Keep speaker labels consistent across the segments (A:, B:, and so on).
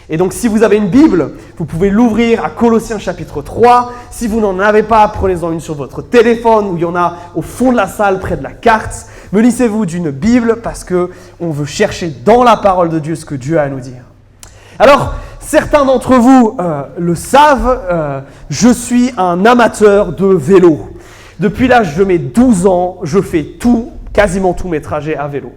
A: Et donc, si vous avez une Bible, vous pouvez l'ouvrir à Colossiens chapitre 3. Si vous n'en avez pas, prenez-en une sur votre téléphone ou il y en a au fond de la salle près de la carte. Munissez-vous d'une Bible parce qu'on veut chercher dans la parole de Dieu ce que Dieu a à nous dire. Alors, certains d'entre vous le savent, je suis un amateur de vélo. Depuis l'âge de mes 12 ans, je fais quasiment tous mes trajets à vélo.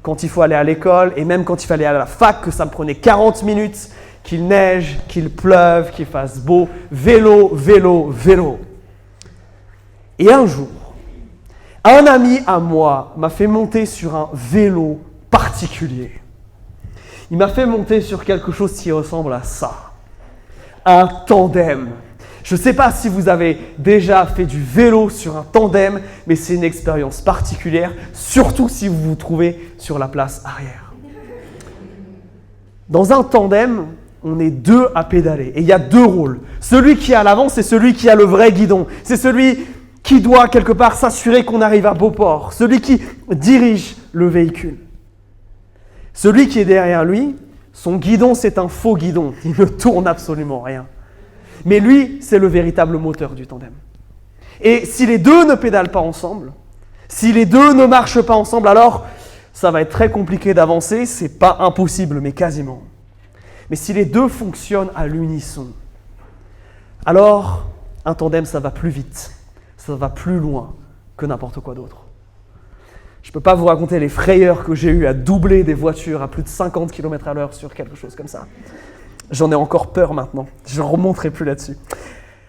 A: Quand il faut aller à l'école et même quand il fallait aller à la fac, que ça me prenait 40 minutes, qu'il neige, qu'il pleuve, qu'il fasse beau, vélo, vélo, vélo. Et un jour, un ami à moi m'a fait monter sur un vélo particulier. Il m'a fait monter sur quelque chose qui ressemble à ça. Un tandem. Je ne sais pas si vous avez déjà fait du vélo sur un tandem, mais c'est une expérience particulière, surtout si vous vous trouvez sur la place arrière. Dans un tandem, on est deux à pédaler et il y a deux rôles. Celui qui est à l'avant, c'est celui qui a le vrai guidon. C'est celui qui doit quelque part s'assurer qu'on arrive à bon port. Celui qui dirige le véhicule. Celui qui est derrière lui, son guidon, c'est un faux guidon. Il ne tourne absolument rien. Mais lui, c'est le véritable moteur du tandem. Et si les deux ne pédalent pas ensemble, si les deux ne marchent pas ensemble, alors ça va être très compliqué d'avancer. C'est pas impossible, mais quasiment. Mais si les deux fonctionnent à l'unisson, alors un tandem, ça va plus vite, ça va plus loin que n'importe quoi d'autre. Je ne peux pas vous raconter les frayeurs que j'ai eues à doubler des voitures à plus de 50 km/h sur quelque chose comme ça. J'en ai encore peur maintenant. Je ne remonterai plus là-dessus.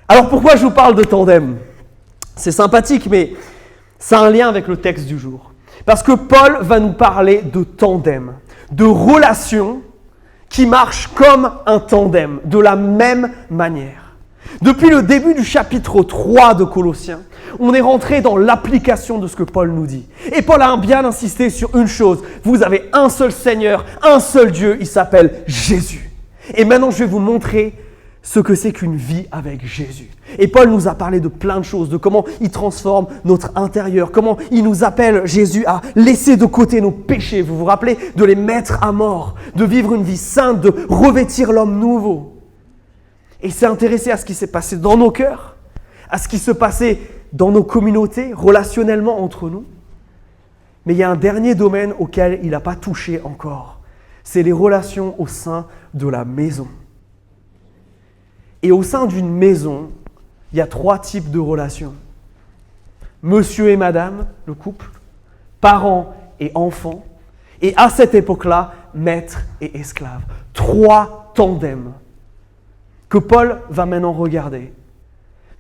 A: Alors pourquoi je vous parle de tandem ? C'est sympathique, mais ça a un lien avec le texte du jour. Parce que Paul va nous parler de tandem, de relations qui marchent comme un tandem, de la même manière. Depuis le début du chapitre 3 de Colossiens, on est rentré dans l'application de ce que Paul nous dit. Et Paul a bien insisté sur une chose. Vous avez un seul Seigneur, un seul Dieu, il s'appelle Jésus. Et maintenant, je vais vous montrer ce que c'est qu'une vie avec Jésus. Et Paul nous a parlé de plein de choses, de comment il transforme notre intérieur, comment il nous appelle, Jésus, à laisser de côté nos péchés. Vous vous rappelez, de les mettre à mort, de vivre une vie sainte, de revêtir l'homme nouveau. Et il s'est intéressé à ce qui s'est passé dans nos cœurs, à ce qui se passait dans nos communautés, relationnellement entre nous. Mais il y a un dernier domaine auquel il n'a pas touché encore. C'est les relations au sein de la maison. Et au sein d'une maison, il y a 3 types de relations. Monsieur et madame, le couple, parents et enfants, et à cette époque-là, maître et esclave. 3 tandems que Paul va maintenant regarder.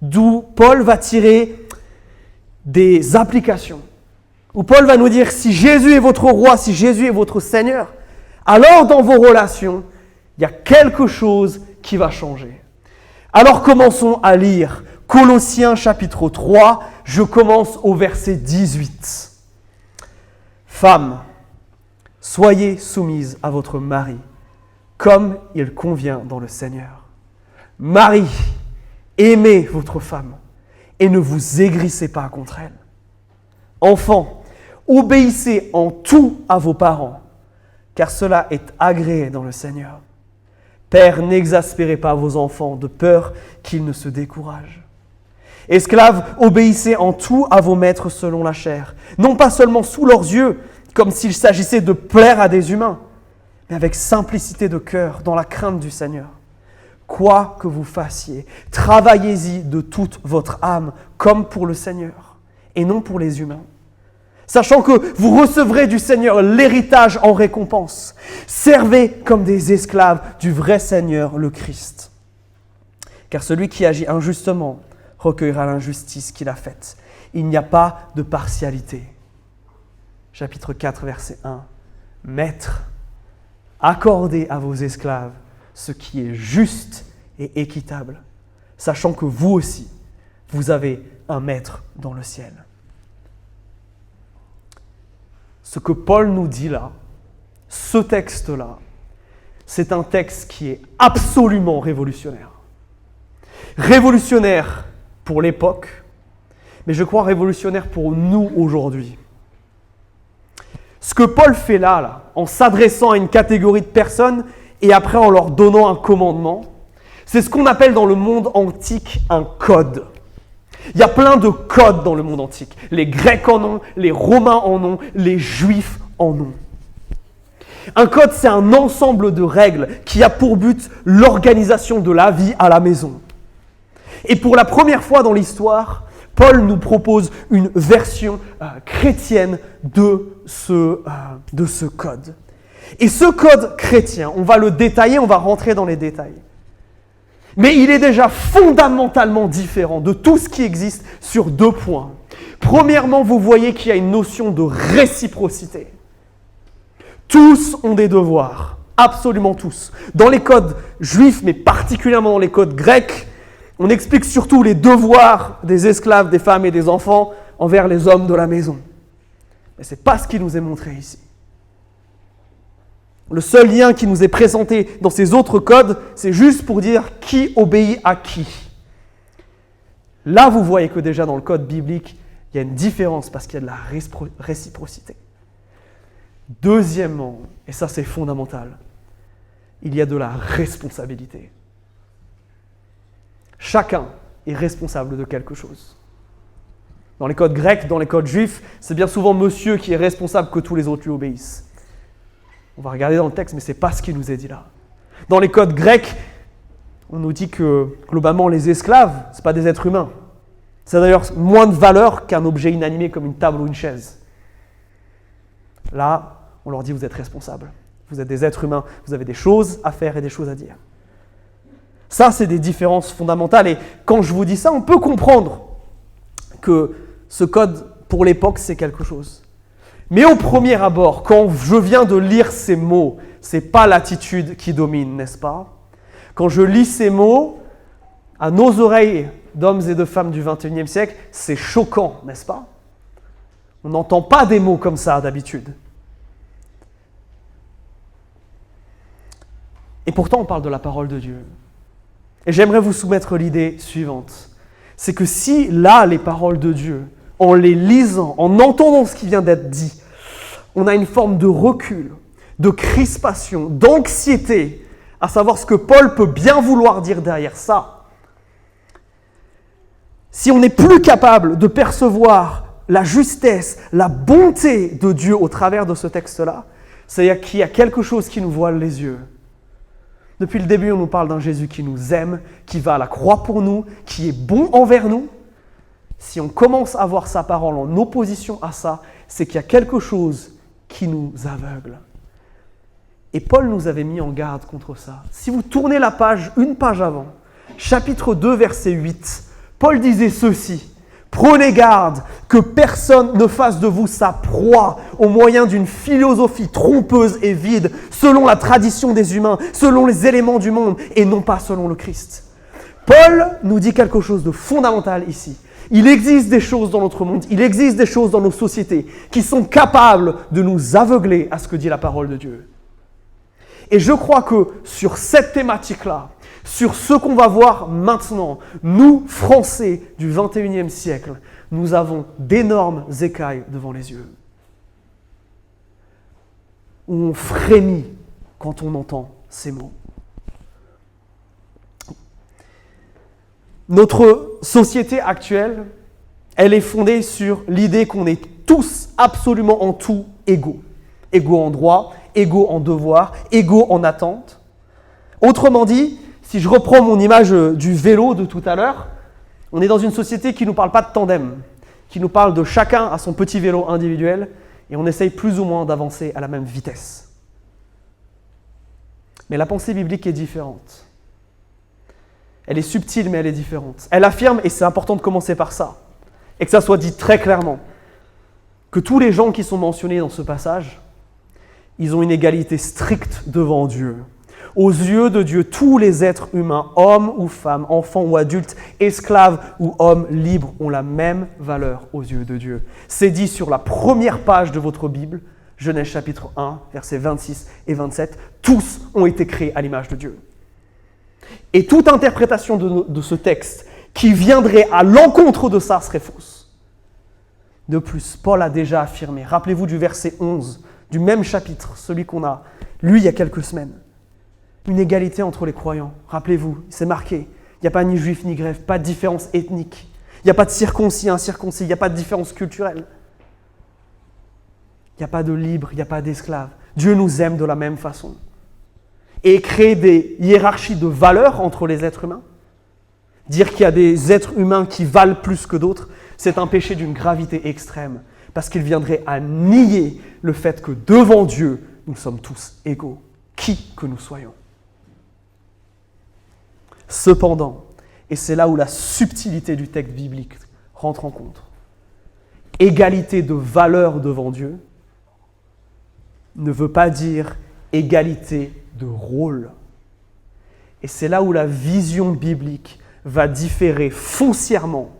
A: D'où Paul va tirer des applications. Où Paul va nous dire, si Jésus est votre roi, si Jésus est votre Seigneur, alors dans vos relations, il y a quelque chose qui va changer. Alors commençons à lire Colossiens chapitre 3, je commence au verset 18. Femmes, soyez soumises à votre mari, comme il convient dans le Seigneur. Maris, aimez votre femme et ne vous aigrissez pas contre elle. Enfants, obéissez en tout à vos parents, car cela est agréé dans le Seigneur. Pères, n'exaspérez pas vos enfants de peur qu'ils ne se découragent. Esclaves, obéissez en tout à vos maîtres selon la chair, non pas seulement sous leurs yeux, comme s'il s'agissait de plaire à des humains, mais avec simplicité de cœur, dans la crainte du Seigneur. Quoi que vous fassiez, travaillez-y de toute votre âme, comme pour le Seigneur, et non pour les humains. Sachant que vous recevrez du Seigneur l'héritage en récompense. Servez comme des esclaves du vrai Seigneur, le Christ. Car celui qui agit injustement recueillera l'injustice qu'il a faite. Il n'y a pas de partialité. Chapitre 4, verset 1. Maîtres, accordez à vos esclaves ce qui est juste et équitable, sachant que vous aussi, vous avez un maître dans le ciel. Ce que Paul nous dit là, ce texte-là, c'est un texte qui est absolument révolutionnaire. Révolutionnaire pour l'époque, mais je crois révolutionnaire pour nous aujourd'hui. Ce que Paul fait là, en s'adressant à une catégorie de personnes, et après en leur donnant un commandement. C'est ce qu'on appelle dans le monde antique un code. Il y a plein de codes dans le monde antique. Les Grecs en ont, les Romains en ont, les Juifs en ont. Un code, c'est un ensemble de règles qui a pour but l'organisation de la vie à la maison. Et pour la première fois dans l'histoire, Paul nous propose une version chrétienne de ce code. Et ce code chrétien, on va le détailler, on va rentrer dans les détails. Mais il est déjà fondamentalement différent de tout ce qui existe sur 2 points. Premièrement, vous voyez qu'il y a une notion de réciprocité. Tous ont des devoirs, absolument tous. Dans les codes juifs, mais particulièrement dans les codes grecs, on explique surtout les devoirs des esclaves, des femmes et des enfants envers les hommes de la maison. Mais ce n'est pas ce qui nous est montré ici. Le seul lien qui nous est présenté dans ces autres codes, c'est juste pour dire qui obéit à qui. Là, vous voyez que déjà dans le code biblique, il y a une différence parce qu'il y a de la réciprocité. Deuxièmement, et ça c'est fondamental, il y a de la responsabilité. Chacun est responsable de quelque chose. Dans les codes grecs, dans les codes juifs, c'est bien souvent monsieur qui est responsable que tous les autres lui obéissent. On va regarder dans le texte, mais ce n'est pas ce qui nous est dit là. Dans les codes grecs, on nous dit que globalement les esclaves, ce ne sont pas des êtres humains. C'est d'ailleurs moins de valeur qu'un objet inanimé comme une table ou une chaise. Là, on leur dit vous êtes responsables. Vous êtes des êtres humains, vous avez des choses à faire et des choses à dire. Ça, c'est des différences fondamentales. Et quand je vous dis ça, on peut comprendre que ce code, pour l'époque, c'est quelque chose. Mais au premier abord, quand je viens de lire ces mots, ce n'est pas l'attitude qui domine, n'est-ce pas? Quand je lis ces mots, à nos oreilles d'hommes et de femmes du XXIe siècle, c'est choquant, n'est-ce pas? On n'entend pas des mots comme ça d'habitude. Et pourtant, on parle de la parole de Dieu. Et j'aimerais vous soumettre l'idée suivante. C'est que si là, les paroles de Dieu, en les lisant, en entendant ce qui vient d'être dit, on a une forme de recul, de crispation, d'anxiété, à savoir ce que Paul peut bien vouloir dire derrière ça. Si on n'est plus capable de percevoir la justesse, la bonté de Dieu au travers de ce texte-là, c'est-à-dire qu'il y a quelque chose qui nous voile les yeux. Depuis le début, on nous parle d'un Jésus qui nous aime, qui va à la croix pour nous, qui est bon envers nous. Si on commence à voir sa parole en opposition à ça, c'est qu'il y a quelque chose qui nous aveugle. Et Paul nous avait mis en garde contre ça. Si vous tournez la page, une page avant, chapitre 2, verset 8, Paul disait ceci. Prenez garde que personne ne fasse de vous sa proie au moyen d'une philosophie trompeuse et vide, selon la tradition des humains, selon les éléments du monde et non pas selon le Christ. Paul nous dit quelque chose de fondamental ici. Il existe des choses dans notre monde, il existe des choses dans nos sociétés qui sont capables de nous aveugler à ce que dit la parole de Dieu. Et je crois que sur cette thématique-là, sur ce qu'on va voir maintenant, nous, Français du XXIe siècle, nous avons d'énormes écailles devant les yeux. Où on frémit quand on entend ces mots. Notre société actuelle, elle est fondée sur l'idée qu'on est tous, absolument en tout, égaux. Égaux en droit, égaux en devoir, égaux en attente. Autrement dit, si je reprends mon image du vélo de tout à l'heure, on est dans une société qui ne nous parle pas de tandem, qui nous parle de chacun à son petit vélo individuel, et on essaye plus ou moins d'avancer à la même vitesse. Mais la pensée biblique est différente. Elle est subtile, mais elle est différente. Elle affirme, et c'est important de commencer par ça, et que ça soit dit très clairement, que tous les gens qui sont mentionnés dans ce passage, ils ont une égalité stricte devant Dieu. Aux yeux de Dieu, tous les êtres humains, hommes ou femmes, enfants ou adultes, esclaves ou hommes libres, ont la même valeur aux yeux de Dieu. C'est dit sur la première page de votre Bible, Genèse chapitre 1, versets 26 et 27. Tous ont été créés à l'image de Dieu. Et toute interprétation de ce texte qui viendrait à l'encontre de ça serait fausse. De plus, Paul a déjà affirmé, rappelez-vous du verset 11, du même chapitre, celui qu'on a lu il y a quelques semaines. une égalité entre les croyants. Rappelez-vous, c'est marqué. Il n'y a pas ni juif ni grec, pas de différence ethnique. Il n'y a pas de circoncis, incirconcis, il n'y a pas de différence culturelle. Il n'y a pas de libre, il n'y a pas d'esclave. Dieu nous aime de la même façon. Et créer des hiérarchies de valeurs entre les êtres humains, dire qu'il y a des êtres humains qui valent plus que d'autres, c'est un péché d'une gravité extrême, parce qu'il viendrait à nier le fait que devant Dieu, nous sommes tous égaux, qui que nous soyons. Cependant, et c'est là où la subtilité du texte biblique rentre en compte, égalité de valeur devant Dieu ne veut pas dire égalité de rôle. Et c'est là où la vision biblique va différer foncièrement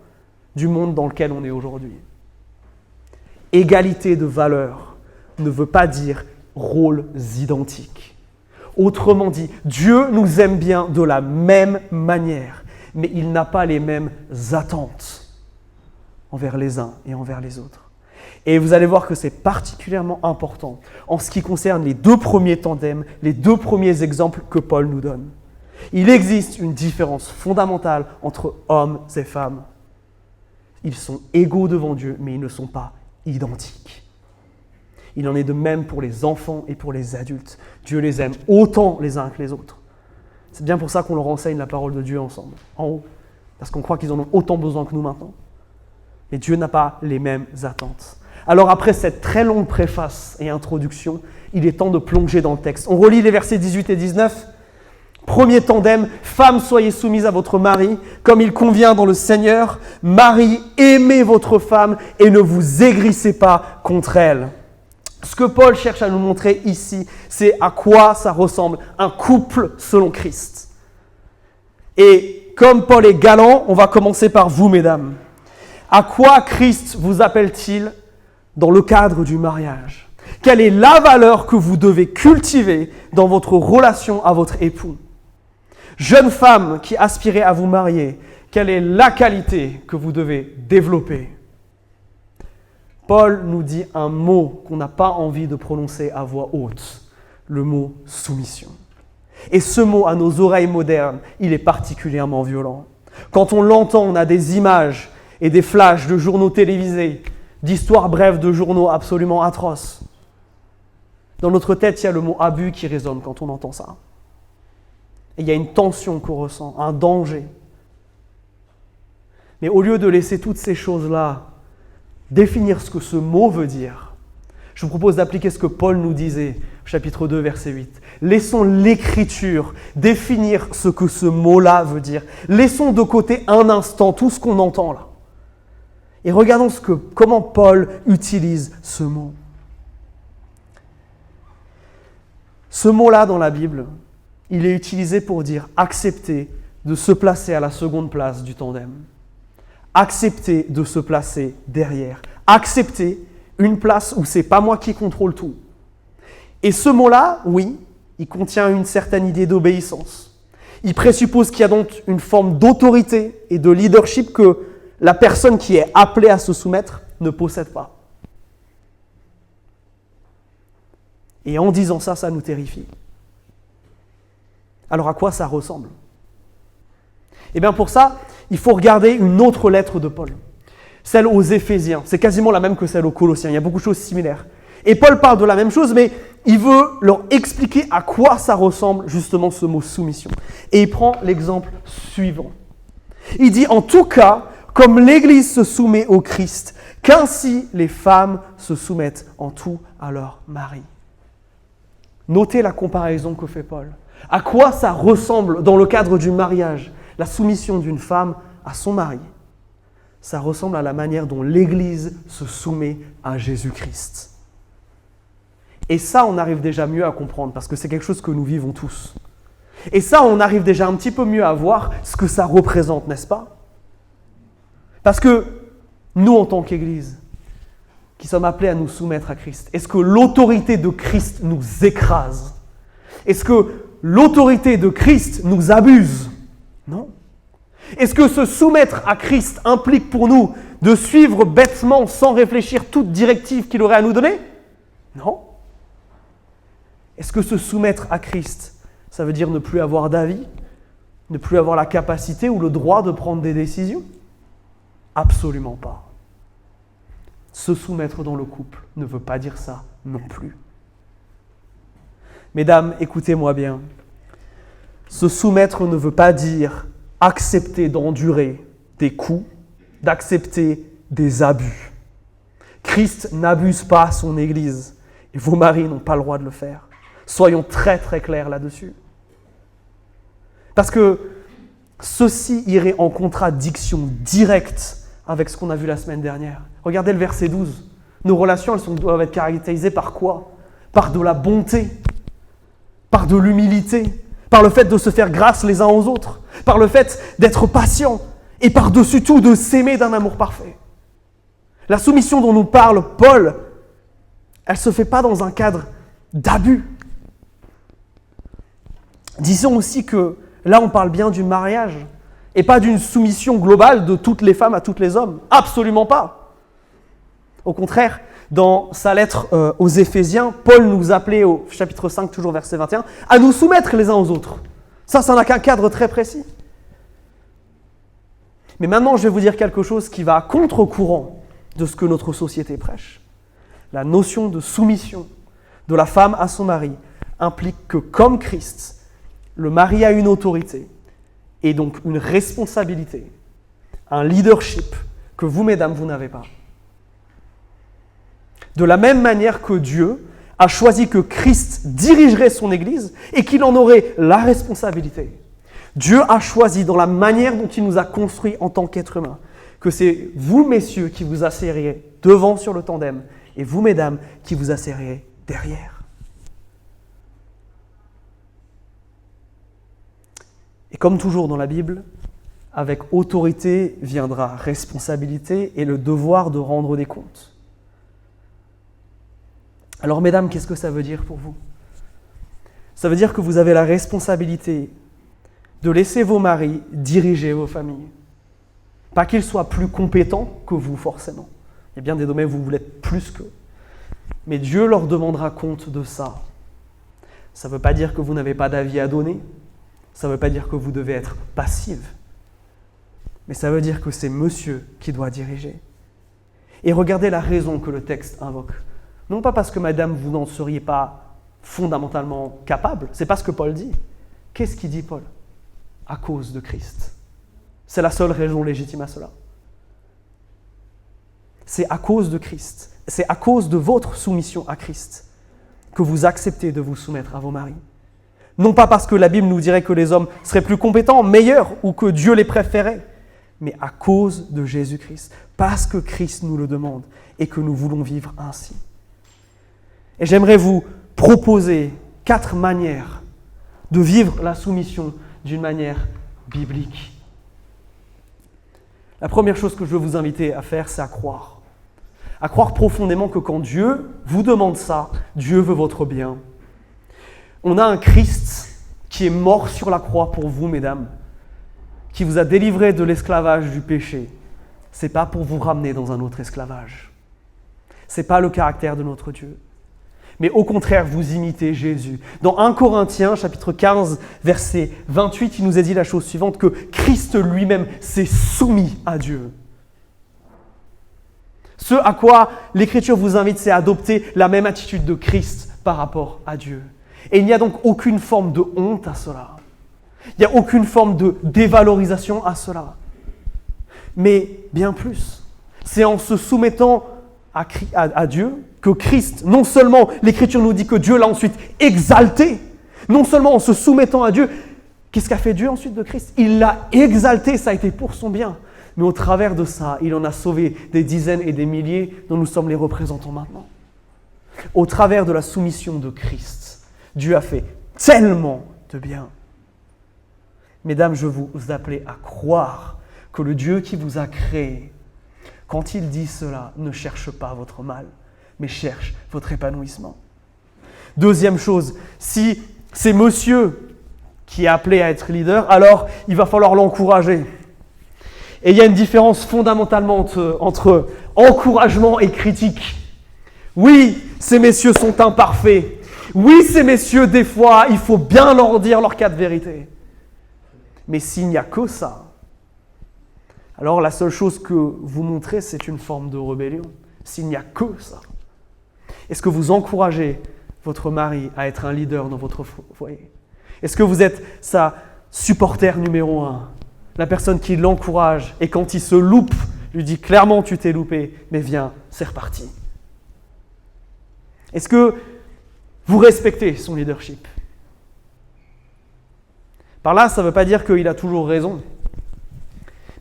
A: du monde dans lequel on est aujourd'hui. Égalité de valeur ne veut pas dire rôles identiques. Autrement dit, Dieu nous aime bien de la même manière, mais il n'a pas les mêmes attentes envers les uns et envers les autres. Et vous allez voir que c'est particulièrement important en ce qui concerne les deux premiers tandems, les deux premiers exemples que Paul nous donne. Il existe une différence fondamentale entre hommes et femmes. Ils sont égaux devant Dieu, mais ils ne sont pas identiques. Il en est de même pour les enfants et pour les adultes. Dieu les aime autant les uns que les autres. C'est bien pour ça qu'on leur enseigne la parole de Dieu ensemble, en haut, parce qu'on croit qu'ils en ont autant besoin que nous maintenant. Mais Dieu n'a pas les mêmes attentes. Alors après cette très longue préface et introduction, il est temps de plonger dans le texte. On relit les versets 18 et 19. Premier tandem, femmes, soyez soumises à votre mari, comme il convient dans le Seigneur. Mari, aimez votre femme et ne vous aigrissez pas contre elle. Ce que Paul cherche à nous montrer ici, c'est à quoi ça ressemble un couple selon Christ. Et comme Paul est galant, on va commencer par vous, mesdames. À quoi Christ vous appelle-t-il dans le cadre du mariage? Quelle est la valeur que vous devez cultiver dans votre relation à votre époux? Jeune femme qui aspirez à vous marier, quelle est la qualité que vous devez développer? Paul nous dit un mot qu'on n'a pas envie de prononcer à voix haute, le mot soumission. Et ce mot, à nos oreilles modernes, il est particulièrement violent. Quand on l'entend, on a des images et des flashs de journaux télévisés, d'histoires brèves de journaux absolument atroces. Dans notre tête, il y a le mot abus qui résonne quand on entend ça. Et il y a une tension qu'on ressent, un danger. Mais au lieu de laisser toutes ces choses-là définir ce que ce mot veut dire, je vous propose d'appliquer ce que Paul nous disait, chapitre 2, verset 8. Laissons l'Écriture définir ce que ce mot-là veut dire. Laissons de côté un instant tout ce qu'on entend là. Et regardons comment Paul utilise ce mot. Ce mot-là dans la Bible, il est utilisé pour dire accepter de se placer à la seconde place du tandem. Accepter de se placer derrière. Accepter une place où c'est pas moi qui contrôle tout. Et ce mot-là, oui, il contient une certaine idée d'obéissance. Il présuppose qu'il y a donc une forme d'autorité et de leadership que la personne qui est appelée à se soumettre ne possède pas. Et en disant ça, ça nous terrifie. Alors à quoi ça ressemble? Eh bien pour ça, il faut regarder une autre lettre de Paul, celle aux Éphésiens. C'est quasiment la même que celle aux Colossiens, il y a beaucoup de choses similaires. Et Paul parle de la même chose, mais il veut leur expliquer à quoi ça ressemble justement ce mot soumission. Et il prend l'exemple suivant. Il dit « En tout cas, comme l'Église se soumet au Christ, qu'ainsi les femmes se soumettent en tout à leur mari. » Notez la comparaison que fait Paul. À quoi ça ressemble dans le cadre du mariage, la soumission d'une femme à son mari? Ça ressemble à la manière dont l'Église se soumet à Jésus-Christ. Et ça, on arrive déjà mieux à comprendre parce que c'est quelque chose que nous vivons tous. Et ça, on arrive déjà un petit peu mieux à voir ce que ça représente, n'est-ce pas? Parce que nous, en tant qu'Église, qui sommes appelés à nous soumettre à Christ, est-ce que l'autorité de Christ nous écrase? Est-ce que l'autorité de Christ nous abuse? Non. Est-ce que se soumettre à Christ implique pour nous de suivre bêtement, sans réfléchir, toute directive qu'il aurait à nous donner? Non. Est-ce que se soumettre à Christ, Ça veut dire ne plus avoir d'avis, ne plus avoir la capacité ou le droit de prendre des décisions? Absolument pas. Se soumettre dans le couple ne veut pas dire ça non plus. Mesdames, écoutez-moi bien. Se soumettre ne veut pas dire accepter d'endurer des coups, d'accepter des abus. Christ n'abuse pas son Église et vos maris n'ont pas le droit de le faire. Soyons très très clairs là-dessus. Parce que ceci irait en contradiction directe avec ce qu'on a vu la semaine dernière. Regardez le verset 12. Nos relations, doivent être caractérisées par quoi? Par de la bonté, par de l'humilité, par le fait de se faire grâce les uns aux autres, par le fait d'être patient et par-dessus tout de s'aimer d'un amour parfait. La soumission dont nous parle Paul, elle ne se fait pas dans un cadre d'abus. Disons aussi que là, on parle bien du mariage et pas d'une soumission globale de toutes les femmes à tous les hommes. Absolument pas. Au contraire, dans sa lettre aux Éphésiens, Paul nous appelait au chapitre 5, toujours verset 21, à nous soumettre les uns aux autres. Ça n'a qu'un cadre très précis. Mais maintenant, je vais vous dire quelque chose qui va à contre-courant de ce que notre société prêche. La notion de soumission de la femme à son mari implique que, comme Christ, le mari a une autorité et donc une responsabilité, un leadership que vous, mesdames, vous n'avez pas. De la même manière que Dieu a choisi que Christ dirigerait son Église et qu'il en aurait la responsabilité. Dieu a choisi dans la manière dont il nous a construits en tant qu'êtres humains que c'est vous, messieurs, qui vous asseyeriez devant sur le tandem et vous, mesdames, qui vous asseyeriez derrière. Et comme toujours dans la Bible, avec autorité viendra responsabilité et le devoir de rendre des comptes. Alors, mesdames, qu'est-ce que ça veut dire pour vous? Ça veut dire que vous avez la responsabilité de laisser vos maris diriger vos familles. Pas qu'ils soient plus compétents que vous, forcément. Il y a bien des domaines où vous l'êtes plus qu'eux. Mais Dieu leur demandera compte de ça. Ça ne veut pas dire que vous n'avez pas d'avis à donner. Ça ne veut pas dire que vous devez être passive. Mais ça veut dire que c'est monsieur qui doit diriger. Et regardez la raison que le texte invoque. Non pas parce que madame, vous n'en seriez pas fondamentalement capable, c'est pas ce que Paul dit. Qu'est-ce qu'il dit Paul? À cause de Christ. C'est la seule raison légitime à cela. C'est à cause de Christ, c'est à cause de votre soumission à Christ que vous acceptez de vous soumettre à vos maris. Non pas parce que la Bible nous dirait que les hommes seraient plus compétents, meilleurs, ou que Dieu les préférait, mais à cause de Jésus-Christ, parce que Christ nous le demande et que nous voulons vivre ainsi. Et j'aimerais vous proposer 4 manières de vivre la soumission d'une manière biblique. La première chose que je veux vous inviter à faire, c'est à croire. À croire profondément que quand Dieu vous demande ça, Dieu veut votre bien. On a un Christ qui est mort sur la croix pour vous, mesdames, qui vous a délivré de l'esclavage du péché. Ce n'est pas pour vous ramener dans un autre esclavage. Ce n'est pas le caractère de notre Dieu. Mais au contraire, vous imitez Jésus. Dans 1 Corinthiens, chapitre 15, verset 28, il nous a dit la chose suivante, que Christ lui-même s'est soumis à Dieu. Ce à quoi l'Écriture vous invite, c'est à adopter la même attitude de Christ par rapport à Dieu. Et il n'y a donc aucune forme de honte à cela. Il n'y a aucune forme de dévalorisation à mais bien plus. C'est en se soumettant à Dieu que Christ, non seulement l'Écriture nous dit que Dieu l'a ensuite exalté, non seulement en se soumettant à Dieu, qu'est-ce qu'a fait Dieu ensuite de Christ? Il l'a exalté, ça a été pour son bien. Mais au travers de ça, il en a sauvé des dizaines et des milliers dont nous sommes les représentants maintenant. Au travers de la soumission de Christ, Dieu a fait tellement de bien. Mesdames, je vous appelle à croire que le Dieu qui vous a créé, quand il dit cela, ne cherche pas votre mal, mais cherche votre épanouissement. Deuxième chose, si c'est monsieur qui est appelé à être leader, alors il va falloir l'encourager. Et il y a une différence fondamentalement entre encouragement et critique. Oui, ces messieurs sont imparfaits. Oui, ces messieurs, des fois, il faut bien leur dire leur cas de vérité. Mais s'il n'y a que ça, alors la seule chose que vous montrez, c'est une forme de rébellion. S'il n'y a que ça. Est-ce que vous encouragez votre mari à être un leader dans votre foyer? Est-ce que vous êtes sa supporter numéro 1? La personne qui l'encourage et quand il se loupe, lui dit clairement tu t'es loupé, mais viens, c'est reparti. Est-ce que vous respectez son leadership? Par là, ça ne veut pas dire qu'il a toujours raison.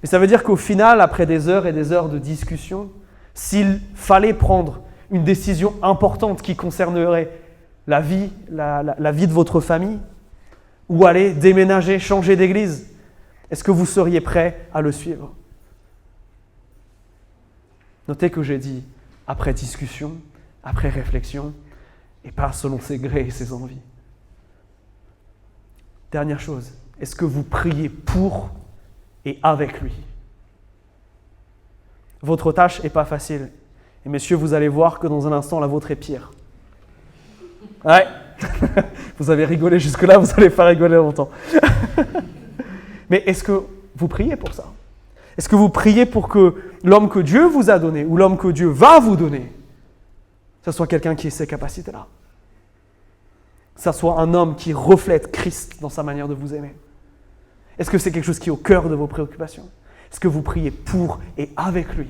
A: Mais ça veut dire qu'au final, après des heures et des heures de discussion, s'il fallait prendre une décision importante qui concernerait la vie de votre famille, ou aller déménager, changer d'église, est-ce que vous seriez prêt à le suivre? Notez que j'ai dit après discussion, après réflexion, et pas selon ses grés et ses envies. Dernière chose, est-ce que vous priez pour et avec lui? Votre tâche n'est pas facile. Et messieurs, vous allez voir que dans un instant, la vôtre est pire. Ouais, vous avez rigolé jusque-là, vous allez pas rigoler longtemps. Mais est-ce que vous priez pour ça? Est-ce que vous priez pour que l'homme que Dieu vous a donné, ou l'homme que Dieu va vous donner, ce soit quelqu'un qui ait ces capacités-là? Ça soit un homme qui reflète Christ dans sa manière de vous aimer? Est-ce que c'est quelque chose qui est au cœur de vos préoccupations? Est-ce que vous priez pour et avec lui?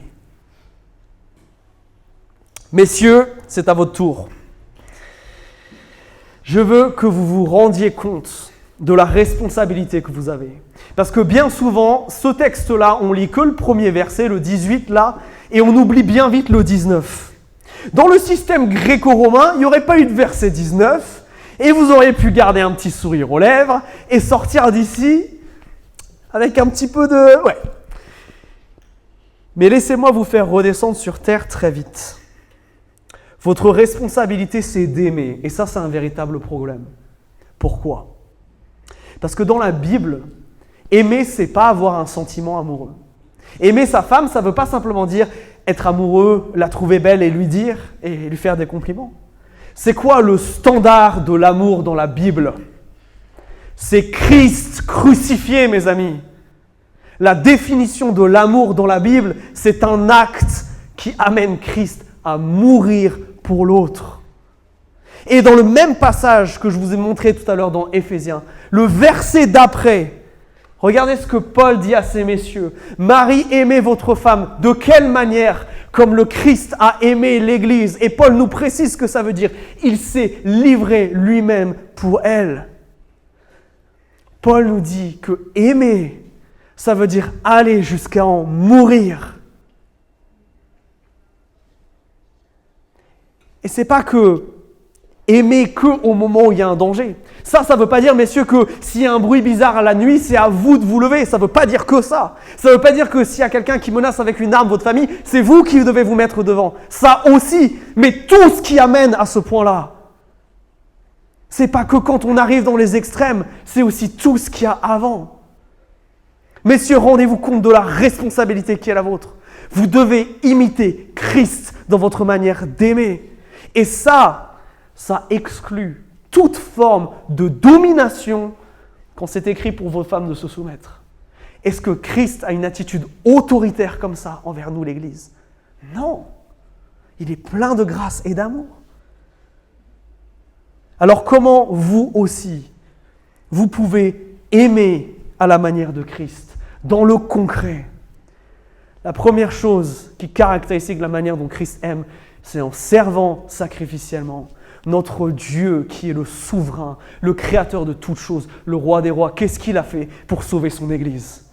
A: Messieurs, c'est à votre tour. Je veux que vous vous rendiez compte de la responsabilité que vous avez. Parce que bien souvent, ce texte-là, on lit que le premier verset, le 18 là, et on oublie bien vite le 19. Dans le système gréco-romain, il n'y aurait pas eu de verset 19, et vous auriez pu garder un petit sourire aux lèvres et sortir d'ici avec un petit peu de... Ouais. Mais laissez-moi vous faire redescendre sur terre très vite. Votre responsabilité, c'est d'aimer. Et ça, c'est un véritable problème. Pourquoi? Parce que dans la Bible, aimer, c'est pas avoir un sentiment amoureux. Aimer sa femme, ça ne veut pas simplement dire être amoureux, la trouver belle et lui dire, et lui faire des compliments. C'est quoi le standard de l'amour dans la Bible? C'est Christ crucifié, mes amis. La définition de l'amour dans la Bible, c'est un acte qui amène Christ à mourir pour l'autre. Et dans le même passage que je vous ai montré tout à l'heure dans Éphésiens, le verset d'après, regardez ce que Paul dit à ces messieurs. Marie, aimez votre femme. De quelle manière? Comme le Christ a aimé l'Église. Et Paul nous précise ce que ça veut dire. Il s'est livré lui-même pour elle. Paul nous dit que aimer, ça veut dire aller jusqu'à en mourir. Et c'est pas que aimer que au moment où il y a un danger. Ça ne veut pas dire, messieurs, que s'il y a un bruit bizarre à la nuit, c'est à vous de vous lever. Ça ne veut pas dire que ça. Ça ne veut pas dire que s'il y a quelqu'un qui menace avec une arme votre famille, c'est vous qui devez vous mettre devant. Ça aussi. Mais tout ce qui amène à ce point-là, c'est pas que quand on arrive dans les extrêmes, c'est aussi tout ce qu'il y a avant. Messieurs, rendez-vous compte de la responsabilité qui est la vôtre. Vous devez imiter Christ dans votre manière d'aimer. Et ça exclut toute forme de domination quand c'est écrit pour vos femmes de se soumettre. Est-ce que Christ a une attitude autoritaire comme ça envers nous, l'Église? Non. Il est plein de grâce et d'amour. Alors comment vous aussi, vous pouvez aimer à la manière de Christ, dans le concret? La première chose qui caractérise la manière dont Christ aime, c'est en servant sacrificiellement. Notre Dieu qui est le souverain, le créateur de toutes choses, le roi des rois, qu'est-ce qu'il a fait pour sauver son Église?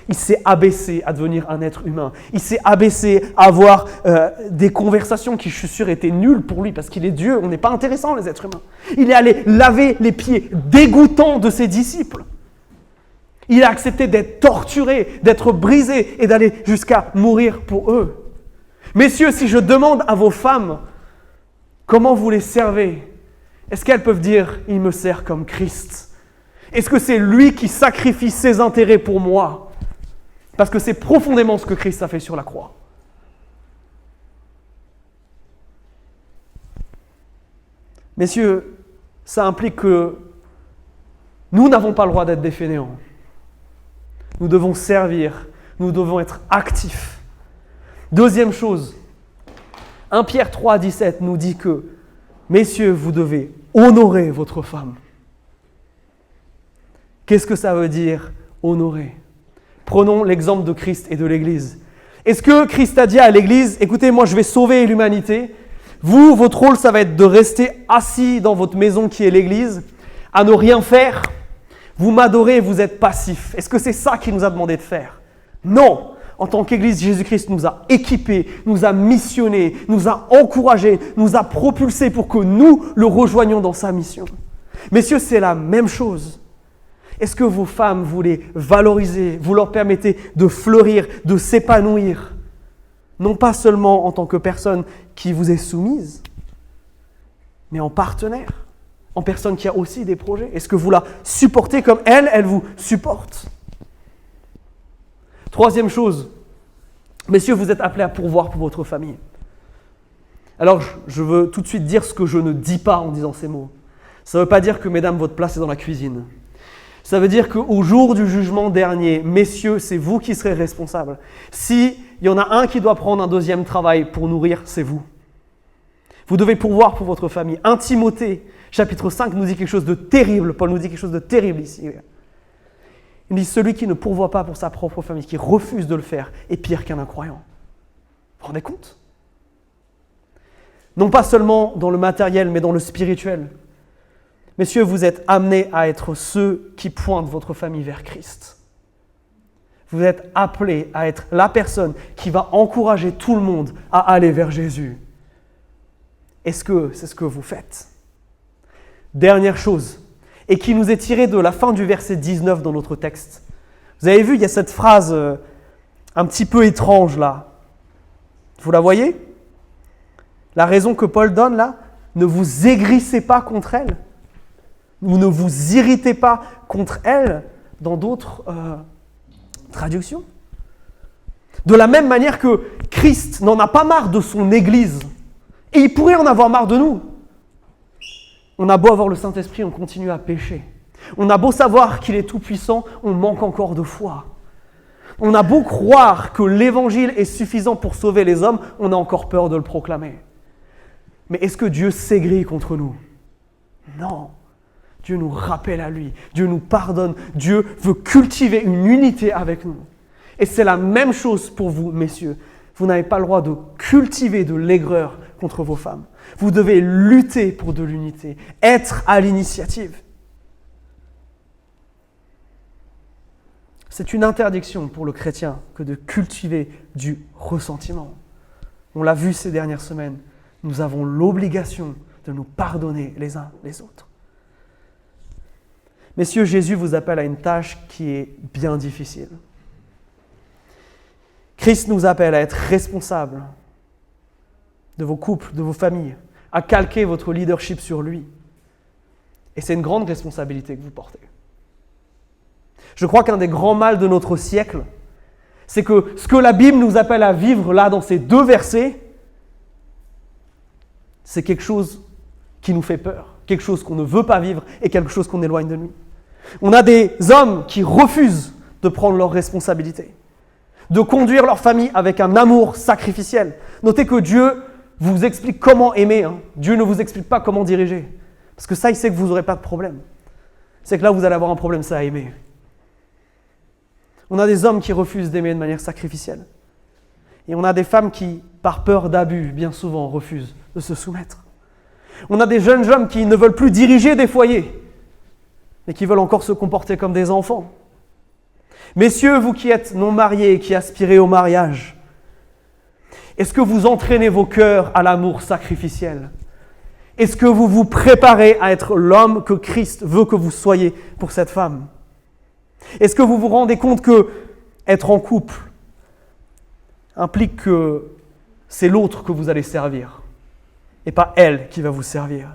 A: Il s'est abaissé à devenir un être humain. Il s'est abaissé à avoir des conversations qui, je suis sûr, étaient nulles pour lui parce qu'il est Dieu. On n'est pas intéressant, les êtres humains. Il est allé laver les pieds dégoûtants de ses disciples. Il a accepté d'être torturé, d'être brisé et d'aller jusqu'à mourir pour eux. Messieurs, si je demande à vos femmes comment vous les servez, est-ce qu'elles peuvent dire « Il me sert comme Christ » ? Est-ce que c'est lui qui sacrifie ses intérêts pour moi ? Parce que c'est profondément ce que Christ a fait sur la croix. Messieurs, ça implique que nous n'avons pas le droit d'être des fainéants. Nous devons servir, nous devons être actifs. Deuxième chose, 1 Pierre 3, 17 nous dit que, messieurs, vous devez honorer votre femme. Qu'est-ce que ça veut dire, honorer ? Prenons l'exemple de Christ et de l'Église. Est-ce que Christ a dit à l'Église, écoutez, moi je vais sauver l'humanité. Vous, votre rôle, ça va être de rester assis dans votre maison qui est l'Église, à ne rien faire. Vous m'adorez et vous êtes passif. Est-ce que c'est ça qu'il nous a demandé de faire ? Non. En tant qu'Église, Jésus-Christ nous a équipés, nous a missionnés, nous a encouragés, nous a propulsés pour que nous le rejoignions dans sa mission. Messieurs, c'est la même chose. Est-ce que vos femmes, vous les valorisez, vous leur permettez de fleurir, de s'épanouir ? Non pas seulement en tant que personne qui vous est soumise, mais en partenaire, en personne qui a aussi des projets. Est-ce que vous la supportez comme elle vous supporte ? Troisième chose, messieurs, vous êtes appelés à pourvoir pour votre famille. Alors, je veux tout de suite dire ce que je ne dis pas en disant ces mots. Ça ne veut pas dire que, mesdames, votre place est dans la cuisine. Ça veut dire qu'au jour du jugement dernier, messieurs, c'est vous qui serez responsables. S'il y en a un qui doit prendre un deuxième travail pour nourrir, c'est vous. Vous devez pourvoir pour votre famille. 1 Timothée, chapitre 5, nous dit quelque chose de terrible. Paul nous dit quelque chose de terrible ici. Il dit, celui qui ne pourvoit pas pour sa propre famille, qui refuse de le faire, est pire qu'un incroyant. Vous vous rendez compte ? Non pas seulement dans le matériel, mais dans le spirituel. Messieurs, vous êtes amenés à être ceux qui pointent votre famille vers Christ. Vous êtes appelés à être la personne qui va encourager tout le monde à aller vers Jésus. Est-ce que c'est ce que vous faites ? Dernière chose, et qui nous est tirée de la fin du verset 19 dans notre texte. Vous avez vu, il y a cette phrase un petit peu étrange là. Vous la voyez ? La raison que Paul donne là, ne vous aigrissez pas contre elle. Ou ne vous irritez pas contre elle dans d'autres traductions. De la même manière que Christ n'en a pas marre de son Église, et il pourrait en avoir marre de nous. On a beau avoir le Saint-Esprit, on continue à pécher. On a beau savoir qu'il est tout-puissant, on manque encore de foi. On a beau croire que l'Évangile est suffisant pour sauver les hommes, on a encore peur de le proclamer. Mais est-ce que Dieu s'aigrit contre nous ? Non. Dieu nous rappelle à lui, Dieu nous pardonne, Dieu veut cultiver une unité avec nous. Et c'est la même chose pour vous, messieurs. Vous n'avez pas le droit de cultiver de l'aigreur contre vos femmes. Vous devez lutter pour de l'unité, être à l'initiative. C'est une interdiction pour le chrétien que de cultiver du ressentiment. On l'a vu ces dernières semaines, nous avons l'obligation de nous pardonner les uns les autres. Messieurs, Jésus vous appelle à une tâche qui est bien difficile. Christ nous appelle à être responsables de vos couples, de vos familles, à calquer votre leadership sur lui. Et c'est une grande responsabilité que vous portez. Je crois qu'un des grands mâles de notre siècle, c'est que ce que la Bible nous appelle à vivre là dans ces 2 versets, c'est quelque chose qui nous fait peur, quelque chose qu'on ne veut pas vivre et quelque chose qu'on éloigne de lui. On a des hommes qui refusent de prendre leurs responsabilités, de conduire leur famille avec un amour sacrificiel. Notez que Dieu vous explique comment aimer. Dieu ne vous explique pas comment diriger. Parce que ça, il sait que vous n'aurez pas de problème. C'est que là, vous allez avoir un problème, c'est à aimer. On a des hommes qui refusent d'aimer de manière sacrificielle. Et on a des femmes qui, par peur d'abus, bien souvent, refusent de se soumettre. On a des jeunes hommes qui ne veulent plus diriger des foyers, mais qui veulent encore se comporter comme des enfants. Messieurs, vous qui êtes non mariés et qui aspirez au mariage, est-ce que vous entraînez vos cœurs à l'amour sacrificiel ? Est-ce que vous vous préparez à être l'homme que Christ veut que vous soyez pour cette femme ? Est-ce que vous vous rendez compte que être en couple implique que c'est l'autre que vous allez servir et pas elle qui va vous servir ?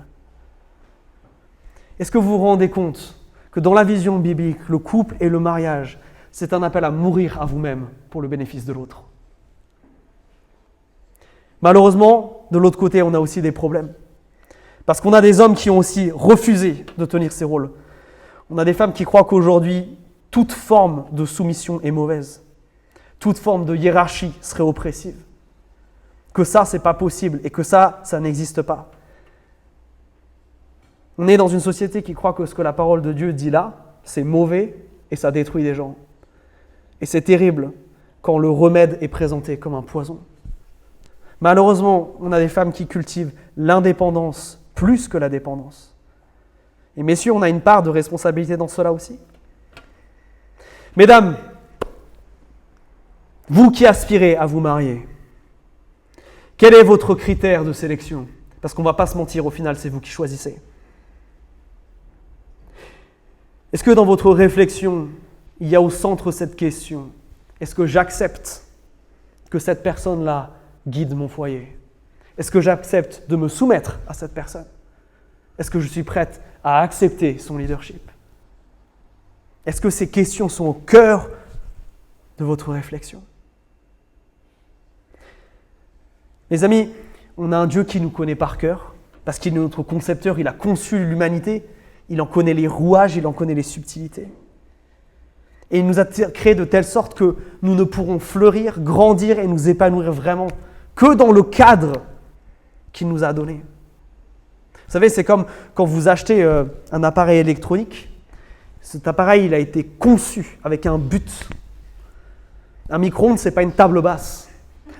A: Est-ce que vous vous rendez compte que dans la vision biblique, le couple et le mariage, c'est un appel à mourir à vous-même pour le bénéfice de l'autre ? Malheureusement, de l'autre côté, on a aussi des problèmes. Parce qu'on a des hommes qui ont aussi refusé de tenir ces rôles. On a des femmes qui croient qu'aujourd'hui, toute forme de soumission est mauvaise. Toute forme de hiérarchie serait oppressive. Que ça, c'est pas possible et que ça n'existe pas. On est dans une société qui croit que ce que la parole de Dieu dit là, c'est mauvais et ça détruit des gens. Et c'est terrible quand le remède est présenté comme un poison. Malheureusement, on a des femmes qui cultivent l'indépendance plus que la dépendance. Et messieurs, on a une part de responsabilité dans cela aussi. Mesdames, vous qui aspirez à vous marier, quel est votre critère de sélection? Parce qu'on ne va pas se mentir, au final, c'est vous qui choisissez. Est-ce que dans votre réflexion, il y a au centre cette question, est-ce que j'accepte que cette personne-là guide mon foyer? Est-ce que j'accepte de me soumettre à cette personne? Est-ce que je suis prête à accepter son leadership? Est-ce que ces questions sont au cœur de votre réflexion? Les amis, on a un Dieu qui nous connaît par cœur, parce qu'il est notre concepteur, il a conçu l'humanité, il en connaît les rouages, il en connaît les subtilités. Et il nous a créés de telle sorte que nous ne pourrons fleurir, grandir et nous épanouir vraiment que dans le cadre qu'il nous a donné. Vous savez, c'est comme quand vous achetez un appareil électronique. Cet appareil, il a été conçu avec un but. Un micro-ondes, ce n'est pas une table basse.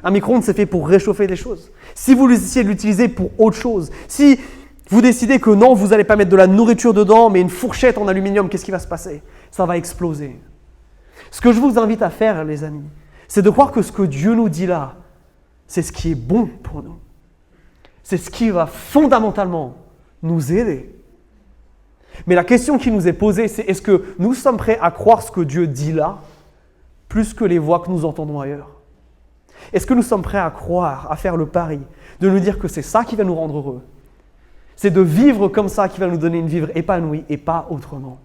A: Un micro-ondes, c'est fait pour réchauffer des choses. Si vous essayez de l'utiliser pour autre chose, si vous décidez que non, vous n'allez pas mettre de la nourriture dedans, mais une fourchette en aluminium, qu'est-ce qui va se passer? Ça va exploser. Ce que je vous invite à faire, les amis, c'est de croire que ce que Dieu nous dit là, c'est ce qui est bon pour nous. C'est ce qui va fondamentalement nous aider. Mais la question qui nous est posée, c'est est-ce que nous sommes prêts à croire ce que Dieu dit là, plus que les voix que nous entendons ailleurs? Est-ce que nous sommes prêts à croire, à faire le pari, de nous dire que c'est ça qui va nous rendre heureux? C'est de vivre comme ça qui va nous donner une vie épanouie et pas autrement.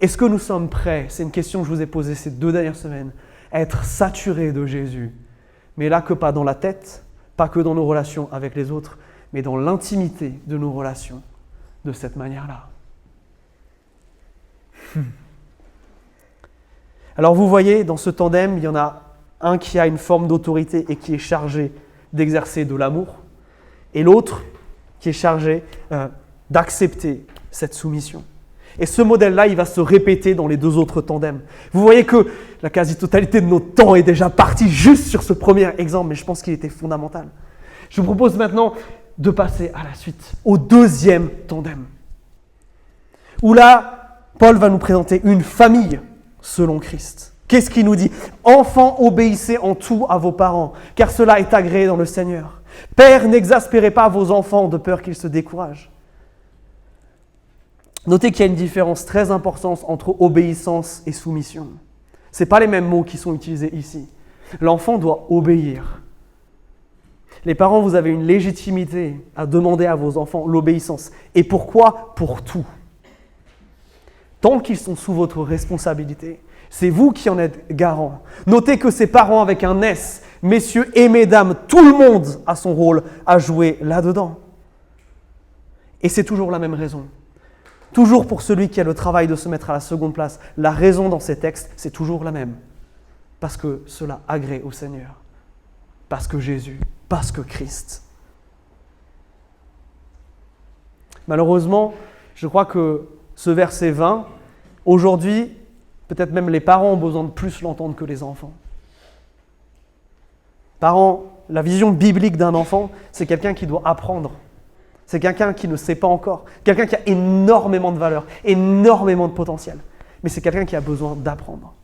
A: Est-ce que nous sommes prêts, c'est une question que je vous ai posée ces 2 dernières semaines, à être saturés de Jésus, mais là que pas dans la tête, pas que dans nos relations avec les autres, mais dans l'intimité de nos relations, de cette manière-là. Alors vous voyez, dans ce tandem, il y en a un qui a une forme d'autorité et qui est chargé d'exercer de l'amour, et l'autre qui est chargé d'accepter cette soumission. Et ce modèle-là, il va se répéter dans les 2 autres tandems. Vous voyez que la quasi-totalité de notre temps est déjà partie juste sur ce premier exemple, mais je pense qu'il était fondamental. Je vous propose maintenant de passer à la suite, au 2e tandem, où là, Paul va nous présenter une famille selon Christ. Qu'est-ce qu'il nous dit? Enfants, obéissez en tout à vos parents, car cela est agréé dans le Seigneur. Pères, n'exaspérez pas vos enfants de peur qu'ils se découragent. Notez qu'il y a une différence très importante entre obéissance et soumission. Ce n'est pas les mêmes mots qui sont utilisés ici. L'enfant doit obéir. Les parents, vous avez une légitimité à demander à vos enfants l'obéissance. Et pourquoi? Pour tout. Tant qu'ils sont sous votre responsabilité, c'est vous qui en êtes garant. Notez que ces parents avec un S, messieurs et mesdames, tout le monde a son rôle à jouer là-dedans. Et c'est toujours la même raison. Toujours pour celui qui a le travail de se mettre à la seconde place, la raison dans ces textes, c'est toujours la même. Parce que cela agrée au Seigneur. Parce que Jésus, parce que Christ. Malheureusement, je crois que ce verset 20, aujourd'hui, peut-être même les parents ont besoin de plus l'entendre que les enfants. Parents, la vision biblique d'un enfant, c'est quelqu'un qui doit apprendre. C'est quelqu'un qui ne sait pas encore, quelqu'un qui a énormément de valeur, énormément de potentiel. Mais c'est quelqu'un qui a besoin d'apprendre.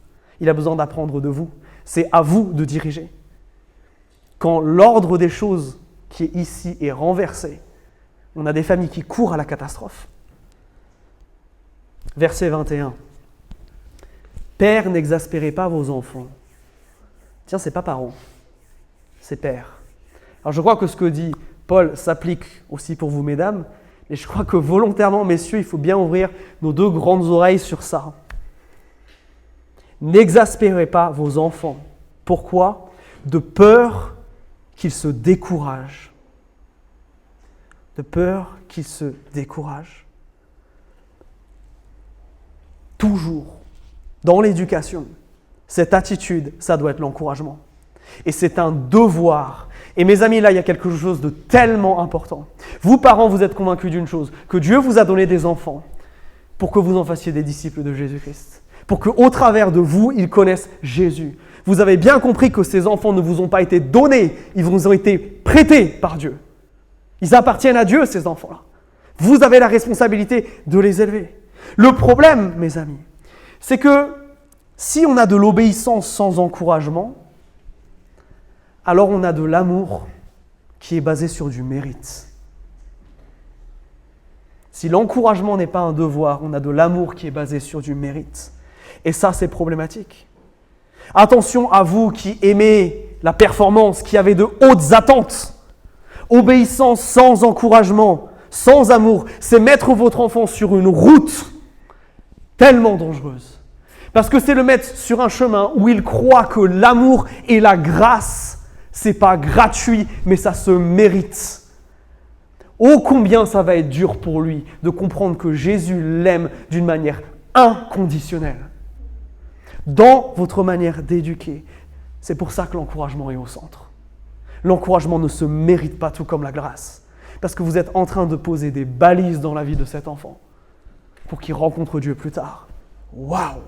A: Il a besoin d'apprendre de vous. C'est à vous de diriger. Quand l'ordre des choses qui est ici est renversé, on a des familles qui courent à la catastrophe. Verset 21. Pères, n'exaspérez pas vos enfants. Tiens, c'est pas parents, c'est pères. Alors je crois que ce que dit Paul s'applique aussi pour vous, mesdames, mais je crois que volontairement, messieurs, il faut bien ouvrir nos 2 grandes oreilles sur ça. N'exaspérez pas vos enfants. Pourquoi? De peur qu'ils se découragent. de peur qu'ils se découragent. Toujours, dans l'éducation, cette attitude, ça doit être l'encouragement. Et c'est un devoir. Et mes amis, là, il y a quelque chose de tellement important. Vous, parents, vous êtes convaincus d'une chose, que Dieu vous a donné des enfants pour que vous en fassiez des disciples de Jésus-Christ. Pour qu'au travers de vous, ils connaissent Jésus. Vous avez bien compris que ces enfants ne vous ont pas été donnés, ils vous ont été prêtés par Dieu. Ils appartiennent à Dieu, ces enfants-là. Vous avez la responsabilité de les élever. Le problème, mes amis, c'est que si on a de l'obéissance sans encouragement, alors on a de l'amour qui est basé sur du mérite. Si l'encouragement n'est pas un devoir, on a de l'amour qui est basé sur du mérite. Et ça, c'est problématique. Attention à vous qui aimez la performance, qui avez de hautes attentes. Obéissance sans encouragement, sans amour, c'est mettre votre enfant sur une route tellement dangereuse. Parce que c'est le mettre sur un chemin où il croit que l'amour et la grâce, c'est pas gratuit, mais ça se mérite. Oh, combien ça va être dur pour lui de comprendre que Jésus l'aime d'une manière inconditionnelle. Dans votre manière d'éduquer, c'est pour ça que l'encouragement est au centre. L'encouragement ne se mérite pas tout comme la grâce. Parce que vous êtes en train de poser des balises dans la vie de cet enfant pour qu'il rencontre Dieu plus tard. Waouh!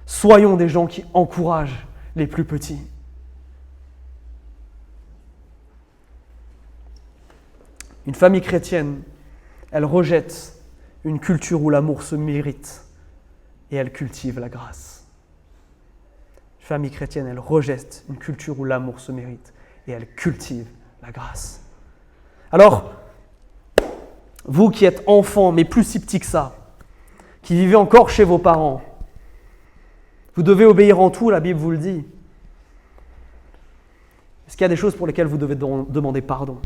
A: Soyons des gens qui encouragent les plus petits. Une famille chrétienne, elle rejette une culture où l'amour se mérite et elle cultive la grâce. Une famille chrétienne, elle rejette une culture où l'amour se mérite et elle cultive la grâce. Alors, vous qui êtes enfants, mais plus si petits que ça, qui vivez encore chez vos parents, vous devez obéir en tout, la Bible vous le dit. Est-ce qu'il y a des choses pour lesquelles vous devez demander pardon?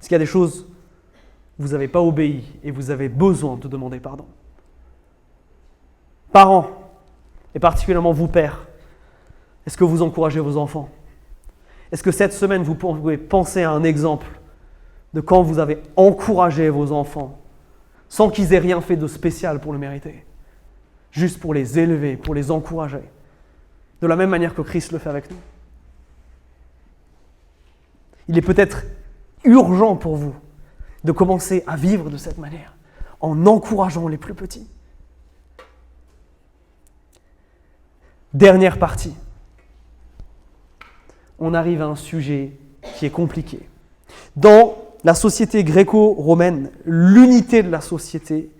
A: Est-ce qu'il y a des choses où vous n'avez pas obéi et vous avez besoin de demander pardon? Parents, et particulièrement vous, pères, est-ce que vous encouragez vos enfants? Est-ce que cette semaine, vous pouvez penser à un exemple de quand vous avez encouragé vos enfants sans qu'ils aient rien fait de spécial pour le mériter, juste pour les élever, pour les encourager, de la même manière que Christ le fait avec nous? Il est peut-être urgent pour vous de commencer à vivre de cette manière, en encourageant les plus petits. Dernière partie. On arrive à un sujet qui est compliqué. Dans la société gréco-romaine, l'unité de la société,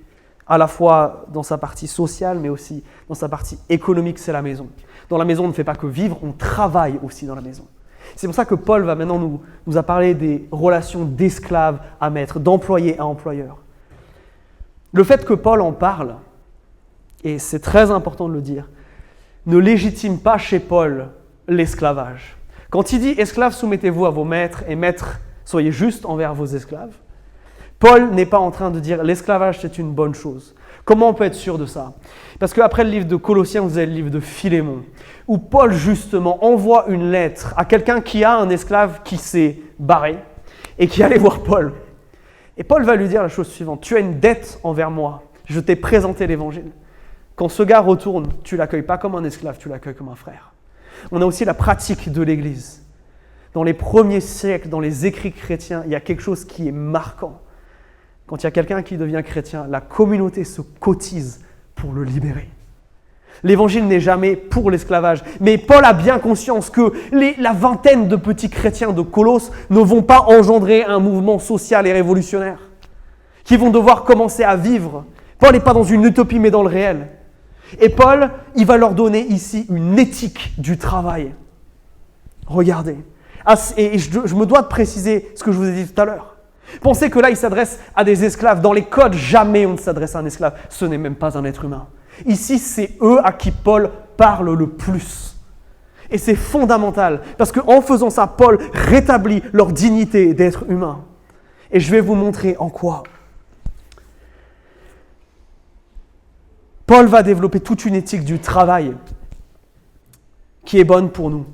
A: à la fois dans sa partie sociale, mais aussi dans sa partie économique, c'est la maison. Dans la maison, on ne fait pas que vivre, on travaille aussi dans la maison. C'est pour ça que Paul va maintenant nous a parlé des relations d'esclaves à maître, d'employé à employeur. Le fait que Paul en parle, et c'est très important de le dire, ne légitime pas chez Paul l'esclavage. Quand il dit « esclaves, soumettez-vous à vos maîtres et maîtres, soyez justes envers vos esclaves », Paul n'est pas en train de dire « l'esclavage, c'est une bonne chose ». Comment on peut être sûr de ça? Parce qu'après le livre de Colossiens, vous avez le livre de Philémon, où Paul justement envoie une lettre à quelqu'un qui a un esclave qui s'est barré et qui allait voir Paul. Et Paul va lui dire la chose suivante: tu as une dette envers moi, je t'ai présenté l'évangile. Quand ce gars retourne, tu l'accueilles pas comme un esclave, tu l'accueilles comme un frère. On a aussi la pratique de l'Église. Dans les premiers siècles, dans les écrits chrétiens, il y a quelque chose qui est marquant. Quand il y a quelqu'un qui devient chrétien, la communauté se cotise pour le libérer. L'évangile n'est jamais pour l'esclavage, mais Paul a bien conscience que la vingtaine de petits chrétiens de Colosse ne vont pas engendrer un mouvement social et révolutionnaire, qui vont devoir commencer à vivre. Paul n'est pas dans une utopie, mais dans le réel. Et Paul, il va leur donner ici une éthique du travail. Regardez. Et je me dois de préciser ce que je vous ai dit tout à l'heure. Pensez que là, il s'adresse à des esclaves. Dans les codes, jamais on ne s'adresse à un esclave. Ce n'est même pas un être humain. Ici, c'est eux à qui Paul parle le plus. Et c'est fondamental, parce qu'en faisant ça, Paul rétablit leur dignité d'être humain. Et je vais vous montrer en quoi. Paul va développer toute une éthique du travail qui est bonne pour nous.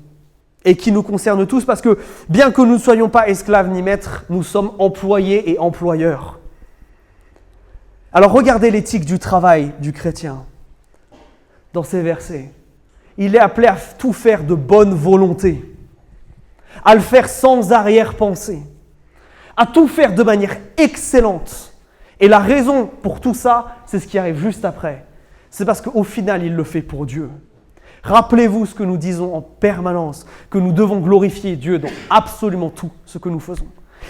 A: et qui nous concerne tous parce que bien que nous ne soyons pas esclaves ni maîtres, nous sommes employés et employeurs. Alors regardez l'éthique du travail du chrétien dans ces versets. Il est appelé à tout faire de bonne volonté, à le faire sans arrière-pensée, à tout faire de manière excellente. Et la raison pour tout ça, c'est ce qui arrive juste après. C'est parce qu'au final, il le fait pour Dieu. Rappelez-vous ce que nous disons en permanence, que nous devons glorifier Dieu dans absolument tout ce que nous faisons.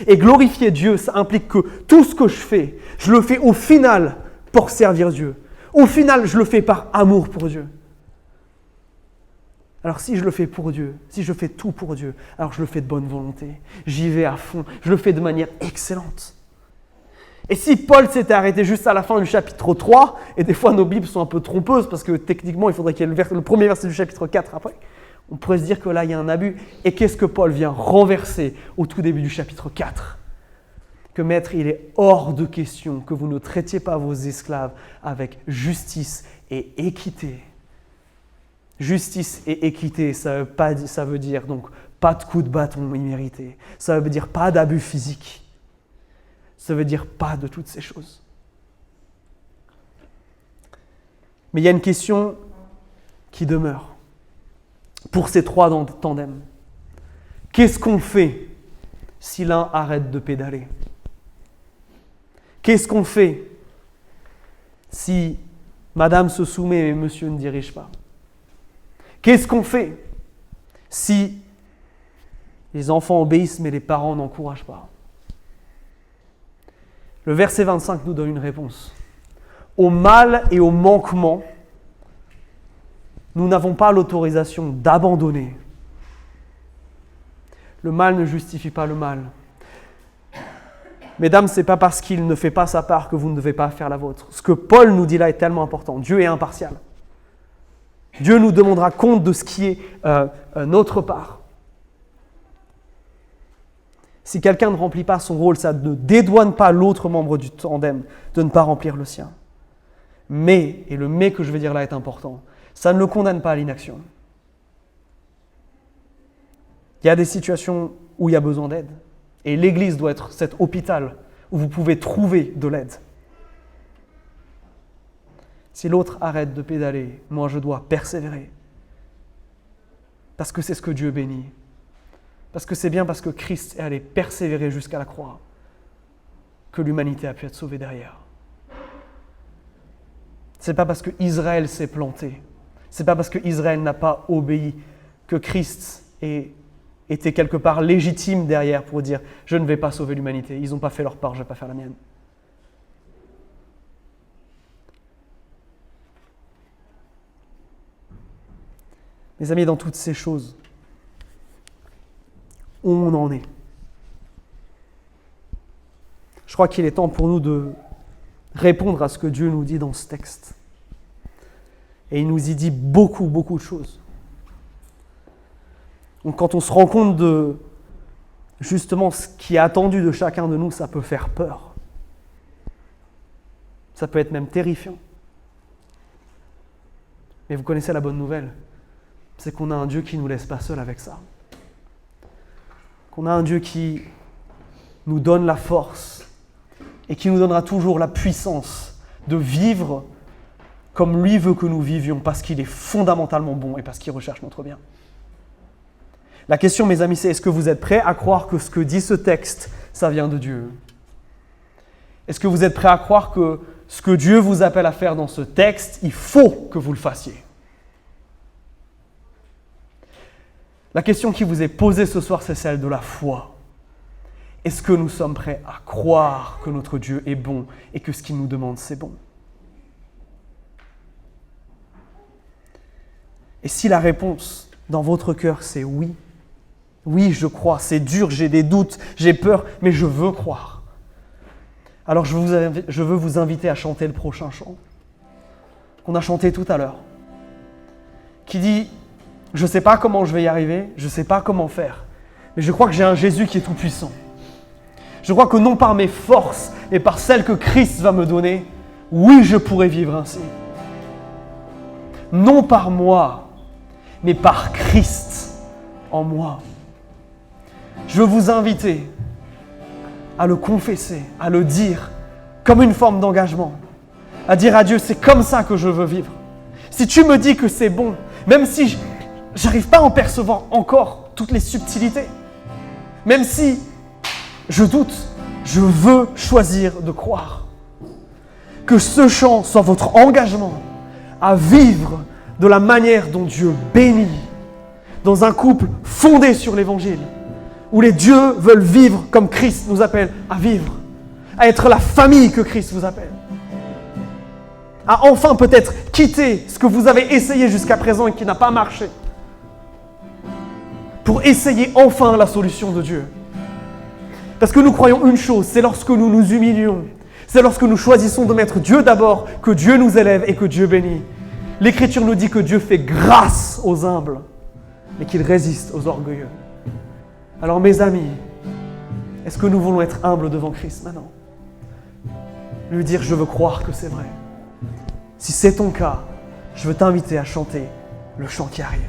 A: Et glorifier Dieu, ça implique que tout ce que je le fais au final pour servir Dieu. Au final, je le fais par amour pour Dieu. Alors si je le fais pour Dieu, si je fais tout pour Dieu, alors je le fais de bonne volonté. J'y vais à fond, je le fais de manière excellente. Et si Paul s'était arrêté juste à la fin du chapitre 3, et des fois nos Bibles sont un peu trompeuses parce que techniquement il faudrait qu'il y ait le premier verset du chapitre 4 après, on pourrait se dire que là il y a un abus. Et qu'est-ce que Paul vient renverser au tout début du chapitre 4 ? Que maître, il est hors de question que vous ne traitiez pas vos esclaves avec justice et équité. Justice et équité, ça veut dire donc pas de coups de bâton immérités. Ça veut dire pas d'abus physique. Ça veut dire pas de toutes ces choses. Mais il y a une question qui demeure pour ces trois tandems. Qu'est-ce qu'on fait si l'un arrête de pédaler ? Qu'est-ce qu'on fait si madame se soumet et monsieur ne dirige pas ? Qu'est-ce qu'on fait si les enfants obéissent mais les parents n'encouragent pas ? Le verset 25 nous donne une réponse. Au mal et au manquement, nous n'avons pas l'autorisation d'abandonner. Le mal ne justifie pas le mal. Mesdames, ce n'est pas parce qu'il ne fait pas sa part que vous ne devez pas faire la vôtre. Ce que Paul nous dit là est tellement important. Dieu est impartial. Dieu nous demandera compte de ce qui est notre part. Si quelqu'un ne remplit pas son rôle, ça ne dédouane pas l'autre membre du tandem de ne pas remplir le sien. Mais, et le mais que je vais dire là est important, ça ne le condamne pas à l'inaction. Il y a des situations où il y a besoin d'aide. Et l'Église doit être cet hôpital où vous pouvez trouver de l'aide. Si l'autre arrête de pédaler, moi je dois persévérer. Parce que c'est ce que Dieu bénit. Parce que c'est bien parce que Christ est allé persévérer jusqu'à la croix que l'humanité a pu être sauvée derrière. C'est pas parce que Israël s'est planté, c'est pas parce que Israël n'a pas obéi que Christ était quelque part légitime derrière pour dire « je ne vais pas sauver l'humanité, ils n'ont pas fait leur part, je ne vais pas faire la mienne ». Mes amis, dans toutes ces choses, où on en est. Je crois qu'il est temps pour nous de répondre à ce que Dieu nous dit dans ce texte. Et il nous y dit beaucoup, beaucoup de choses. Donc quand on se rend compte de justement ce qui est attendu de chacun de nous, ça peut faire peur. Ça peut être même terrifiant. Mais vous connaissez la bonne nouvelle, c'est qu'on a un Dieu qui ne nous laisse pas seuls avec ça. Qu'on a un Dieu qui nous donne la force et qui nous donnera toujours la puissance de vivre comme lui veut que nous vivions parce qu'il est fondamentalement bon et parce qu'il recherche notre bien. La question, mes amis, c'est est-ce que vous êtes prêts à croire que ce que dit ce texte, ça vient de Dieu ? Est-ce que vous êtes prêts à croire que ce que Dieu vous appelle à faire dans ce texte, il faut que vous le fassiez ? La question qui vous est posée ce soir, c'est celle de la foi. Est-ce que nous sommes prêts à croire que notre Dieu est bon et que ce qu'il nous demande, c'est bon ? Et si la réponse dans votre cœur, c'est oui, oui, je crois, c'est dur, j'ai des doutes, j'ai peur, mais je veux croire. Alors je veux vous inviter à chanter le prochain chant qu'on a chanté tout à l'heure, qui dit « Je ne sais pas comment je vais y arriver, je ne sais pas comment faire, mais je crois que j'ai un Jésus qui est tout puissant. Je crois que non par mes forces, mais par celles que Christ va me donner, oui, je pourrai vivre ainsi. Non par moi, mais par Christ, en moi. Je veux vous inviter à le confesser, à le dire comme une forme d'engagement, à dire à Dieu, c'est comme ça que je veux vivre. Si tu me dis que c'est bon, même si je n'arrive pas à en percevoir encore toutes les subtilités, même si je doute, je veux choisir de croire. Que ce chant soit votre engagement à vivre de la manière dont Dieu bénit, dans un couple fondé sur l'Évangile, où les dieux veulent vivre comme Christ nous appelle à vivre, à être la famille que Christ vous appelle, à enfin peut-être quitter ce que vous avez essayé jusqu'à présent et qui n'a pas marché, pour essayer enfin la solution de Dieu. Parce que nous croyons une chose, c'est lorsque nous nous humilions, c'est lorsque nous choisissons de mettre Dieu d'abord, que Dieu nous élève et que Dieu bénit. L'Écriture nous dit que Dieu fait grâce aux humbles, mais qu'il résiste aux orgueilleux. Alors mes amis, est-ce que nous voulons être humbles devant Christ maintenant? Lui dire, je veux croire que c'est vrai. Si c'est ton cas, je veux t'inviter à chanter le chant qui arrive.